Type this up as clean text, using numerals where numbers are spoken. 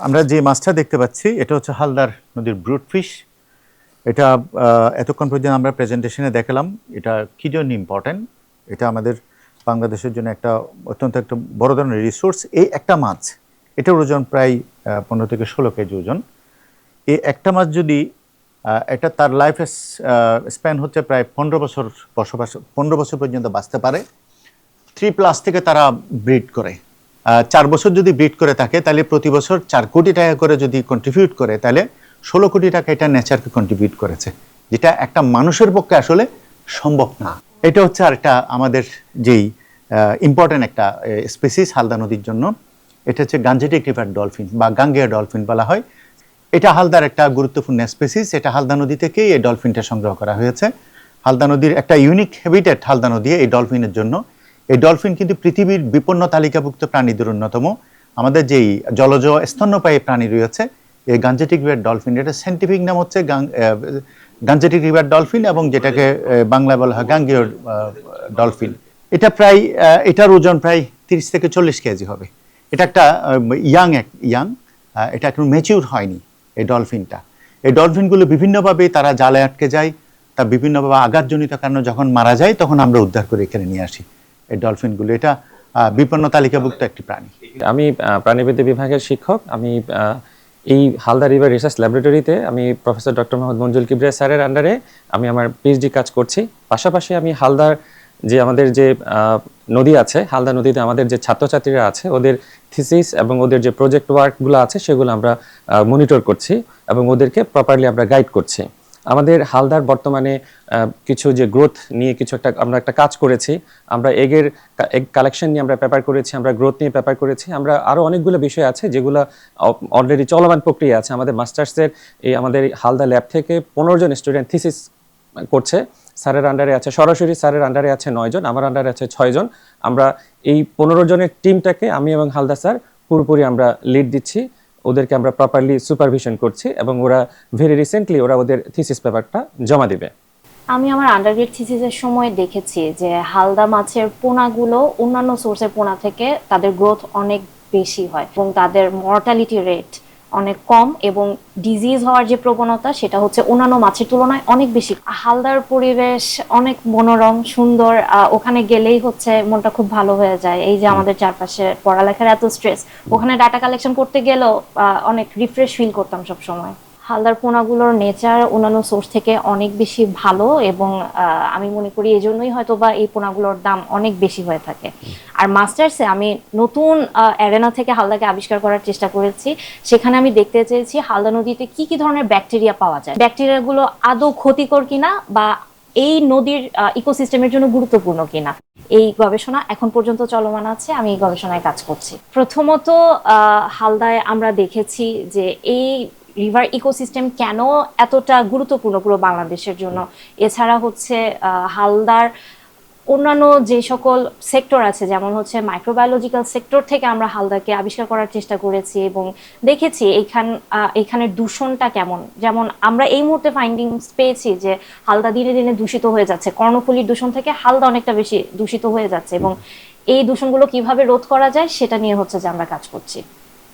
আমরা যে মাছটা দেখতে পাচ্ছি এটা হচ্ছে হালদার নদীর ব্রুট ফিশ। এটা এতক্ষণ পর্যন্ত আমরা প্রেজেন্টেশনে দেখালাম। এটা কী জন্য ইম্পর্ট্যান্ট, এটা আমাদের বাংলাদেশের জন্য একটা অত্যন্ত একটা বড় ধরনের রিসোর্স। এই একটা মাছ, এটার ওজন প্রায় 15 থেকে 16 কেজি ওজন। এই একটা মাছ যদি এটা তার লাইফ স্প্যান হচ্ছে প্রায় 15 বছর পর্যন্ত বাঁচতে পারে। 3+ থেকে তারা ব্রিড করে। 4 বছর যদি ব্রিড করে থাকে তাহলে প্রতি বছর 4 কোটি টাকা করে যদি কন্ট্রিবিউট করে তাহলে 16 কোটি টাকা এটা নেচারকে কন্ট্রিবিউট করেছে, যেটা একটা মানুষের পক্ষে আসলে সম্ভব না। এটা হচ্ছে আর একটা আমাদের যেই ইম্পর্টেন্ট একটা স্পিসিস হালদা নদীর জন্য। এটা হচ্ছে গাঞ্জেটিক রিভার ডলফিন বা গাঙ্গেয় ডলফিন বলা হয়। এটা হালদার একটা গুরুত্বপূর্ণ স্পিসিস। এটা হালদা নদী থেকেই এই ডলফিনটা সংগ্রহ করা হয়েছে। হালদা নদীর একটা ইউনিক হ্যাবিটেট হালদা নদী এই ডলফিনের জন্য। এই ডলফিন কিন্তু পৃথিবীর বিপন্ন তালিকাভুক্ত প্রাণীদের অন্যতম। আমাদের যেই জলজ স্তন্যপায়ী প্রাণী রয়েছে এই গাঞ্জেটিক রিভার ডলফিন, এটা সায়েন্টিফিক নাম হচ্ছে গাঞ্জেটিক রিভার ডলফিন, এবং যেটাকে বাংলায় বলা হয় গাঙ্গেয় ডলফিন। এটা প্রায় এটার ওজন প্রায় 30 থেকে 40 কেজি হবে। এটা একটা ইয়াং, এটা এখন ম্যাচিউর হয়নি এই ডলফিনটা। এই ডলফিনগুলো বিভিন্নভাবে তারা জালে আটকে যায়, তা বিভিন্নভাবে আঘাতজনিত কারণে যখন মারা যায় তখন আমরা উদ্ধার করে এখানে নিয়ে আসি এই ডলফিনগুলো। এটা বিপন্ন তালিকাভুক্ত একটি প্রাণী। আমি প্রাণীবিদ্যা বিভাগের শিক্ষক। আমি এই হালদা রিভার রিসার্চ ল্যাবরেটরিতে আমি প্রফেসর ডক্টর মোহাম্মদ মঞ্জুল কিবরিয়া স্যারের আন্ডারে আমি আমার পিএইচডি কাজ করছি। পাশাপাশি আমি হালদার যে আমাদের যে নদী আছে, হালদা নদীতে আমাদের যে ছাত্রছাত্রীরা আছে ওদের থিসিস এবং ওদের যে প্রজেক্ট ওয়ার্কগুলো আছে সেগুলো আমরা মনিটর করছি এবং ওদেরকে প্রপারলি আমরা গাইড করছি। আমাদের হালদার বর্তমানে কিছু যে গ্রোথ নিয়ে কিছু আমরা একটা কাজ করেছি। আমরা এগ কালেকশন নিয়ে আমরা পেপার করেছি, আমরা গ্রোথ নিয়ে পেপার করেছি, আমরা আরও অনেকগুলো বিষয় আছে যেগুলো অলরেডি চলমান প্রক্রিয়া আছে। আমাদের মাস্টার্সের এই আমাদের হালদা ল্যাব থেকে 15 জন স্টুডেন্ট থিসিস করছে। স্যারের আন্ডারে আছে, সরাসরি স্যারের আন্ডারে আছে 9 জন, আমার আন্ডারে আছে 6 জন। আমরা এই 15 জনের টিমটাকে আমি এবং হালদা স্যার পুরোপুরি আমরা লিড দিচ্ছি, ওদেরকে আমরা প্রপারলি সুপারভিশন করছি এবং ওরা ভেরি রিসেন্টলি ওরা ওদের থিসিস পেপারটা জমা দিবে। আমি আমার আন্ডারগ্রেড থিসিসের সময় দেখেছি যে হালদা মাছের পোনাগুলো অন্যান্য সোর্সের পোনা থেকে তাদের গ্রোথ অনেক বেশি হয় এবং তাদের মর্টালিটি রেট অনেক কম, এবং ডিজিজ হওয়ার যে প্রবণতা সেটা হচ্ছে অন্যান্য মাছের তুলনায় অনেক বেশি। হালদার পরিবেশ অনেক মনোরম সুন্দর, ওখানে গেলেই হচ্ছে মনটা খুব ভালো হয়ে যায়। এই যে আমাদের চারপাশে পড়ালেখার এত স্ট্রেস, ওখানে ডাটা কালেকশন করতে গেলেও অনেক রিফ্রেশ ফিল করতাম সব সময়। হালদার পোনাগুলোর নেচার অন্যান্য সোর্স থেকে অনেক বেশি ভালো, এবং আমি মনে করি এই জন্যই হয়তো বা এই পোনাগুলোর দাম অনেক বেশি হয়ে থাকে। আর মাস্টার্সে আমি নতুন অ্যারেনা থেকে হালদাকে আবিষ্কার করার চেষ্টা করেছি। সেখানে আমি দেখতে চেয়েছি হালদা নদীতে কি কি ধরনের ব্যাকটেরিয়া পাওয়া যায়, ব্যাকটেরিয়াগুলো আদৌ ক্ষতিকর কিনা বা এই নদীর ইকোসিস্টেমের জন্য গুরুত্বপূর্ণ কিনা। এই গবেষণা এখন পর্যন্ত চলমান আছে, আমি এই গবেষণায় কাজ করছি। প্রথমত হালদায় আমরা দেখেছি যে এই রিভার ইকোসিস্টেম কেন এতটা গুরুত্বপূর্ণ পুরো বাংলাদেশের জন্য। এছাড়া হচ্ছে হালদার অন্যান্য যে সকল সেক্টর আছে, যেমন হচ্ছে মাইক্রোবায়োলজিক্যাল সেক্টর থেকে আমরা হালদাকে আবিষ্কার করার চেষ্টা করেছি এবং দেখেছি এইখানের দূষণটা কেমন। যেমন আমরা এই মুহূর্তে ফাইন্ডিংস পেয়েছি যে হালদা দিনে দিনে দূষিত হয়ে যাচ্ছে, কর্ণফুলীর দূষণ থেকে হালদা অনেকটা বেশি দূষিত হয়ে যাচ্ছে, এবং এই দূষণগুলো কিভাবে রোধ করা যায় সেটা নিয়ে হচ্ছে যে আমরা কাজ করছি।